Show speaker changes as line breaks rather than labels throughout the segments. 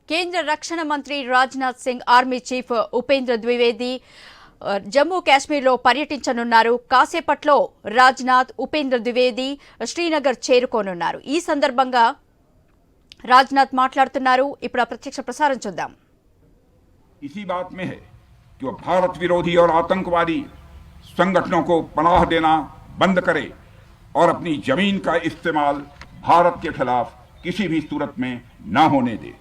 కేంద్ర రక్షణ మంత్రి రాజ్నాథ్ సింగ్ ఆర్మీ చీఫ్ ఉపేంద్ర ద్వివేది జమ్మూ కాశ్మీర్లో పర్యటించనున్నారు. కాసేపట్లో రాజ్నాథ్, ఉపేంద్ర ద్వివేది శ్రీనగర్ చేరుకోనున్నారు. ఈ సందర్భంగా రాజ్నాథ్ మాట్లాడుతున్నారు. ఇప్పుడు ఆ ప్రత్యక్ష ప్రసారం చూద్దాం.
इसी बात में है कि वो भारत विरोधी और आतंकवादी संगठनों को पनाह देना बंद करे और अपनी जमीन का इस्तेमाल भारत के खिलाफ किसी भी सूरत में न होने दे।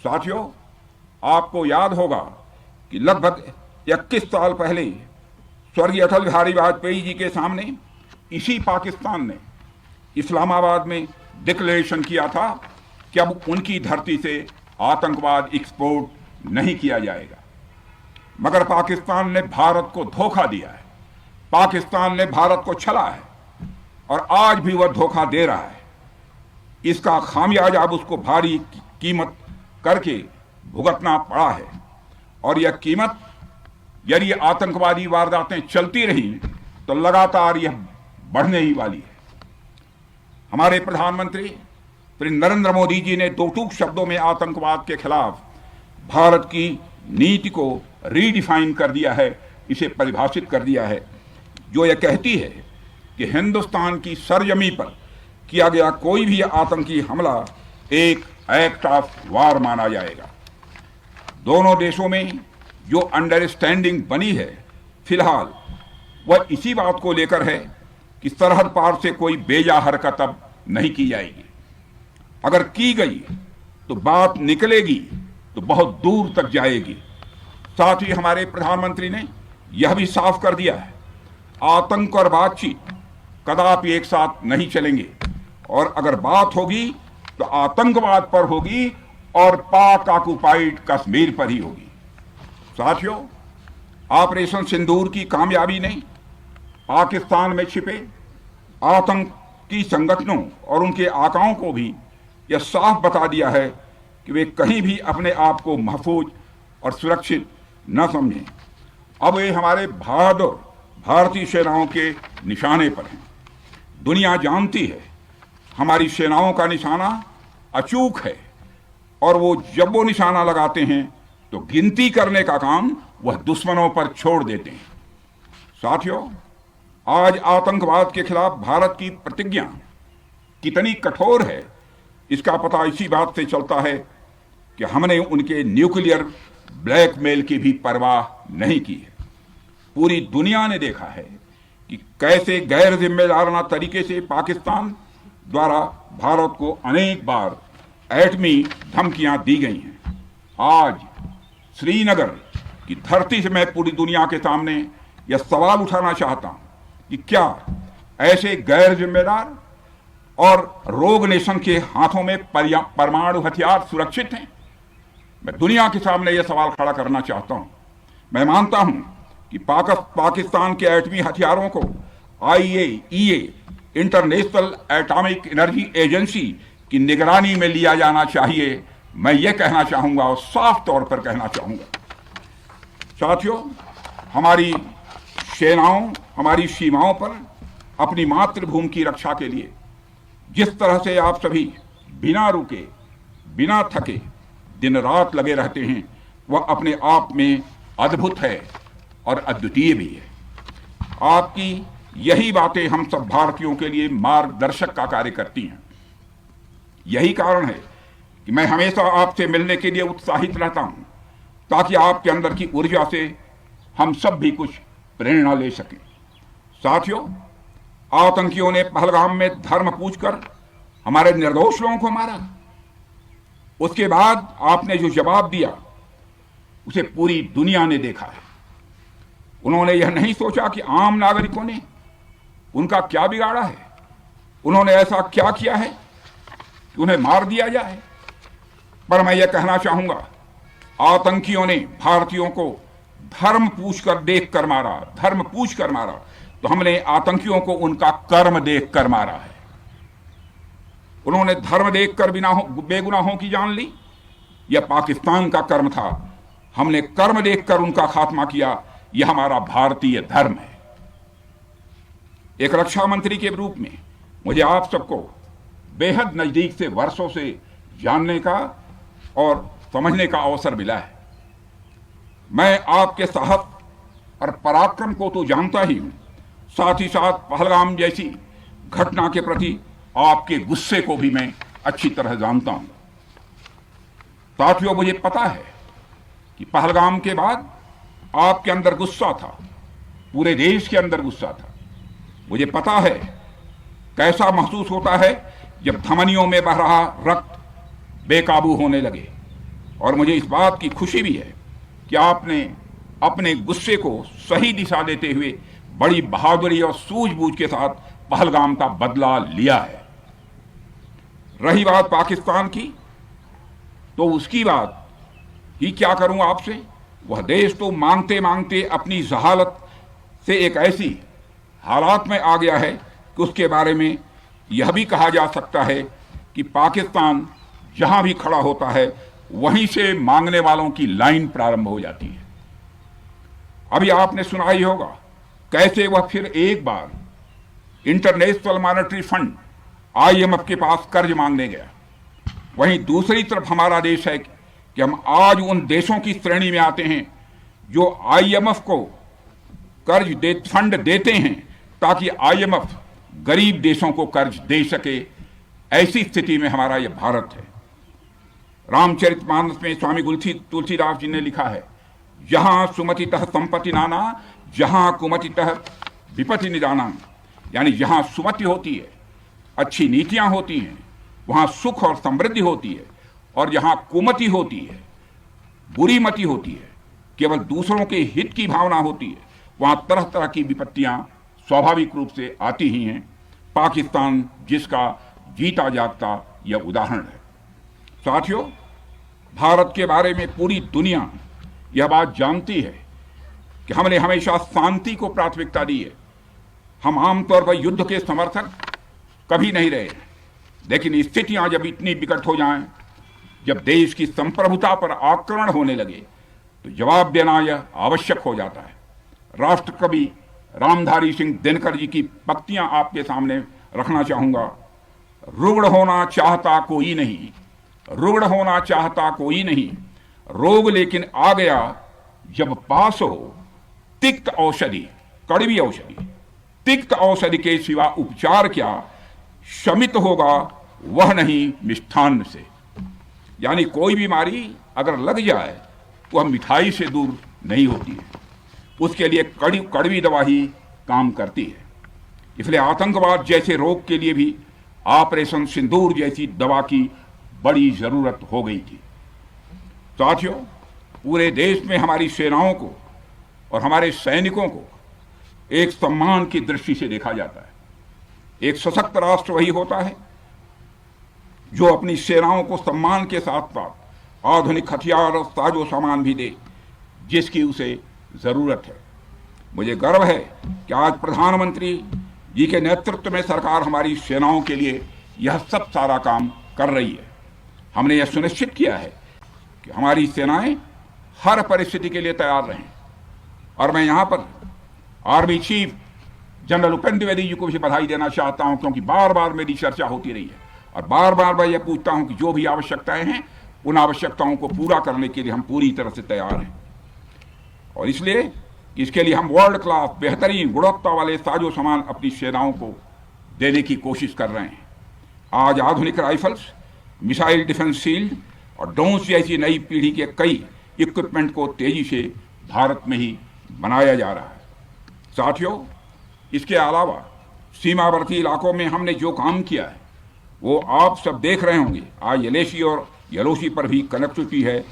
साथियों, आपको याद होगा कि लगभग 21 साल पहले स्वर्गीय अटल बिहारी वाजपेयी जी के सामने इसी पाकिस्तान ने इस्लामाबाद में डिक्लेरेशन किया था कि अब उनकी धरती से आतंकवाद एक्सपोर्ट नहीं किया जाएगा। मगर पाकिस्तान ने भारत को धोखा दिया है, पाकिस्तान ने भारत को छला है और आज भी वह धोखा दे रहा है। इसका खामियाजा अब उसको भारी कीमत करके भुगतना पड़ा है और यह कीमत, यदि आतंकवादी वारदातें चलती रही तो लगातार यह बढ़ने ही वाली है। हमारे प्रधानमंत्री श्री नरेंद्र मोदी जी ने दो टूक शब्दों में आतंकवाद के खिलाफ भारत की नीति को रीडिफाइन कर दिया है, इसे परिभाषित कर दिया है, जो यह कहती है कि हिंदुस्तान की सरजमी पर किया गया कोई भी आतंकी हमला एक एक्ट ऑफ वार माना जाएगा। दोनों देशों में जो अंडरस्टैंडिंग बनी है फिलहाल वह इसी बात को लेकर है कि सरहद पार से कोई बेजा हरकत अब नहीं की जाएगी। अगर की गई तो बात निकलेगी तो बहुत दूर तक जाएगी। साथ ही हमारे प्रधानमंत्री ने यह भी साफ कर दिया है, आतंक और बातचीत कदापि एक साथ नहीं चलेंगे और अगर बात होगी तो आतंकवाद पर होगी और पाक ऑक्युपाइड कश्मीर पर ही होगी। साथियों, ऑपरेशन सिंदूर की कामयाबी ने पाकिस्तान में छिपे आतंकी संगठनों और उनके आकाओं को भी यह साफ बता दिया है कि वे कहीं भी अपने आप को महफूज और सुरक्षित न समझें। अब वे हमारे बहादुर भारतीय सेनाओं के निशाने पर हैं। दुनिया जानती है हमारी सेनाओं का निशाना अचूक है और वो जब वो निशाना लगाते हैं तो गिनती करने का काम वह दुश्मनों पर छोड़ देते हैं। साथियों, आज आतंकवाद के खिलाफ भारत की प्रतिज्ञा कितनी कठोर है इसका पता इसी बात से चलता है कि हमने उनके न्यूक्लियर ब्लैकमेल की भी परवाह नहीं की है। पूरी दुनिया ने देखा है कि कैसे गैर जिम्मेदाराना तरीके से पाकिस्तान द्वारा भारत को अनेक बार एटमी धमकियां दी गई हैं। आज श्रीनगर की धरती से मैं पूरी दुनिया के सामने यह सवाल उठाना चाहता हूं कि क्या ऐसे गैर जिम्मेदार और रोग नेशन के हाथों में परमाणु हथियार सुरक्षित हैं? मैं दुनिया के सामने यह सवाल खड़ा करना चाहता हूं। मैं मानता हूं कि पाकिस्तान के एटमी हथियारों को IAEA international atomic energy agency की निगरानी में लिया जाना चाहिए। मैं यह कहना चाहूंगा और साफ तौर पर कहना चाहूंगा। साथियों, हमारी सेनाओं हमारी सीमाओं पर अपनी मातृभूमि की रक्षा के लिए जिस तरह से आप सभी बिना रुके बिना थके दिन रात लगे रहते हैं वह अपने आप में अद्भुत है और अद्वितीय भी है। आपकी यही बातें हम सब भारतीयों के लिए मार्गदर्शक का कार्य करती हैं। यही कारण है कि मैं हमेशा आपसे मिलने के लिए उत्साहित रहता हूं ताकि आपके अंदर की ऊर्जा से हम सब भी कुछ प्रेरणा ले सकें। साथियों, आतंकियों ने पहलगाम में धर्म पूछकर हमारे निर्दोष लोगों को मारा। उसके बाद आपने जो जवाब दिया उसे पूरी दुनिया ने देखा है। उन्होंने यह नहीं सोचा कि आम नागरिकों ने उनका क्या बिगाड़ा है, उन्होंने ऐसा क्या किया है कि उन्हें मार दिया जाए। पर मैं यह कहना चाहूंगा, आतंकियों ने भारतीयों को धर्म पूछकर देखकर मारा, धर्म पूछकर मारा, तो हमने आतंकियों को उनका कर्म देखकर मारा है। उन्होंने धर्म देखकर बेगुनाहों की जान ली, यह पाकिस्तान का कर्म था। हमने कर्म देखकर उनका खात्मा किया, यह हमारा भारतीय धर्म है। एक रक्षा मंत्री के रूप में मुझे आप सबको बेहद नजदीक से वर्षों से जानने का और समझने का अवसर मिला है। मैं आपके साहस और पराक्रम को तो जानता ही हूं, साथ ही साथ पहलगाम जैसी घटना के प्रति आपके गुस्से को भी मैं अच्छी तरह जानता हूं। साथियों, मुझे पता है कि पहलगाम के बाद आपके अंदर गुस्सा था, पूरे देश के अंदर गुस्सा था। मुझे पता है कैसा महसूस होता है जब धमनियों में बह रहा रक्त बेकाबू होने लगे, और मुझे इस बात की खुशी भी है कि आपने अपने गुस्से को सही दिशा देते हुए बड़ी बहादुरी और सूझबूझ के साथ पहलगाम का बदला लिया है। रही बात पाकिस्तान की, तो उसकी बात ही क्या करूं आपसे। वह देश तो मांगते मांगते अपनी जहालत से एक ऐसी हालात में आ गया है कि उसके बारे में यह भी कहा जा सकता है कि पाकिस्तान जहां भी खड़ा होता है वहीं से मांगने वालों की लाइन प्रारंभ हो जाती है। अभी आपने सुना ही होगा कैसे वह फिर एक बार इंटरनेशनल मॉनेटरी फंड IMF के पास कर्ज मांगने गया। वहीं दूसरी तरफ हमारा देश है कि हम आज उन देशों की श्रेणी में आते हैं जो IMF को फंड देते हैं ताकि IMF गरीब देशों को कर्ज दे सके। ऐसी स्थिति में हमारा यह भारत है। रामचरितमानस में स्वामी तुलसीदास जी ने लिखा है, जहां सुमतितः संपत्ति नाना, जहां कुमतितः विपत्ति निदाना। यानी जहां सुमति होती है, अच्छी नीतियां होती हैं, वहां सुख और समृद्धि होती है, और जहां कुमति होती है, बुरी मति होती है, केवल दूसरों के हित की भावना होती है, वहां तरह तरह की विपत्तियां स्वाभाविक रूप से आती ही हैं। पाकिस्तान जिसका जीता जागता यह उदाहरण है। साथियों, भारत के बारे में पूरी दुनिया यह बात जानती है कि हमने हमेशा शांति को प्राथमिकता दी है। हम आमतौर पर युद्ध के समर्थक कभी नहीं रहे, लेकिन स्थितियां जब इतनी विकट हो जाएं, जब देश की संप्रभुता पर आक्रमण होने लगे, तो जवाब देना यह आवश्यक हो जाता है। राष्ट्रकवि रामधारी सिंह दिनकर जी की पंक्तियां आपके सामने रखना चाहूंगा। रुग्ण होना चाहता कोई नहीं, रुग्ण होना चाहता कोई नहीं, रोग लेकिन आ गया जब पास हो तिक्त औषधि, कड़वी औषधि। तिक्त औषधि के सिवा उपचार क्या, शमित होगा वह नहीं मिष्ठान्न से। यानी कोई बीमारी अगर लग जाए तो वह मिठाई से दूर नहीं होती है, उसके लिए कड़वी दवा ही काम करती है। इसलिए आतंकवाद जैसे रोग के लिए भी ऑपरेशन सिंदूर जैसी दवा की बड़ी जरूरत हो गई थी। साथियों, पूरे देश में हमारी सेनाओं को और हमारे सैनिकों को एक सम्मान की दृष्टि से देखा जाता है। एक सशक्त राष्ट्र वही होता है जो अपनी सेनाओं को सम्मान के साथ साथ आधुनिक हथियार और साजो सामान भी दे जिसकी उसे जरूरत है। मुझे गर्व है कि आज प्रधानमंत्री जी के नेतृत्व में सरकार हमारी सेनाओं के लिए यह सब सारा काम कर रही है। हमने यह सुनिश्चित किया है कि हमारी सेनाएं हर परिस्थिति के लिए तैयार रहें। और मैं यहां पर army chief general Upendra Dwivedi ji को भी बधाई देना चाहता हूं, क्योंकि बार बार मेरी चर्चा होती रही है और बार बार मैं यह पूछता हूं कि जो भी आवश्यकताएं हैं उन आवश्यकताओं को पूरा करने के लिए हम पूरी तरह से तैयार हैं। और इसलिए इसके लिए हम वर्ल्ड क्लास बेहतरीन गुणवत्ता वाले साजो सामान अपनी सेनाओं को देने की कोशिश कर रहे हैं। आज आधुनिक राइफल्स, मिसाइल डिफेंस शील्ड और ड्रोन्स जैसी नई पीढ़ी के कई इक्विपमेंट को तेजी से भारत में ही बनाया जा रहा है। साथियों, इसके अलावा सीमावर्ती इलाकों में हमने जो काम किया है वो आप सब देख रहे होंगे। आज LAC और LOC पर भी कनेक्टिविटी है,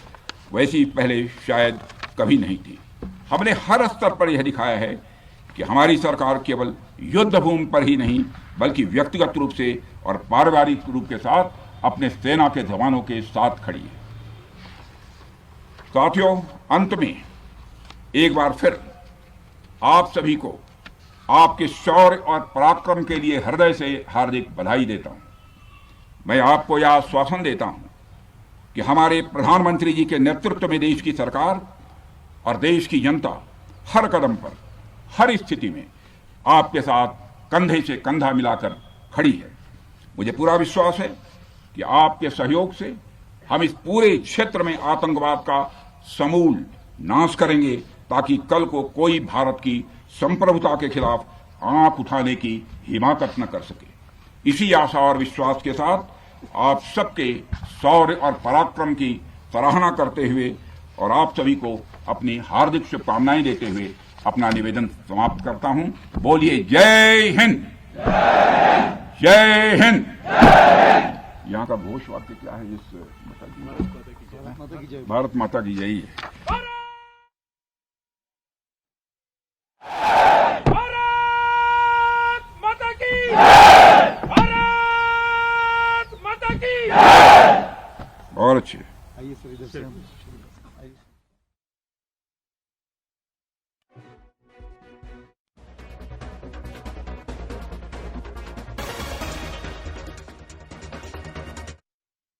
वैसी पहले शायद कभी नहीं थी। हमने हर स्तर पर यह दिखाया है कि हमारी सरकार केवल युद्ध भूमि पर ही नहीं बल्कि व्यक्तिगत रूप से और पारिवारिक रूप के साथ अपने सेना के जवानों के साथ खड़ी है। साथियों, अंत में एक बार फिर आप सभी को आपके शौर्य और पराक्रम के लिए हृदय से हार्दिक बधाई देता हूं। मैं आपको यह आश्वासन देता हूं कि हमारे प्रधानमंत्री जी के नेतृत्व में देश की सरकार और देश की जनता हर कदम पर, हर स्थिति में आपके साथ कंधे से कंधा मिलाकर खड़ी है। मुझे पूरा विश्वास है कि आपके सहयोग से हम इस पूरे क्षेत्र में आतंकवाद का समूल नाश करेंगे, ताकि कल को कोई भारत की संप्रभुता के खिलाफ आंख उठाने की हिमाकत न कर सके। इसी आशा और विश्वास के साथ आप सबके शौर्य और पराक्रम की सराहना करते हुए और आप सभी को अपनी हार्दिक शुभकामनाएं देते हुए अपना निवेदन समाप्त करता हूं। बोलिए जय हिंद, जय हिंद। यहाँ का घोष वाक्य क्या है? इस भारत माता की जय है। और अच्छे।
आइए सर इधर से हम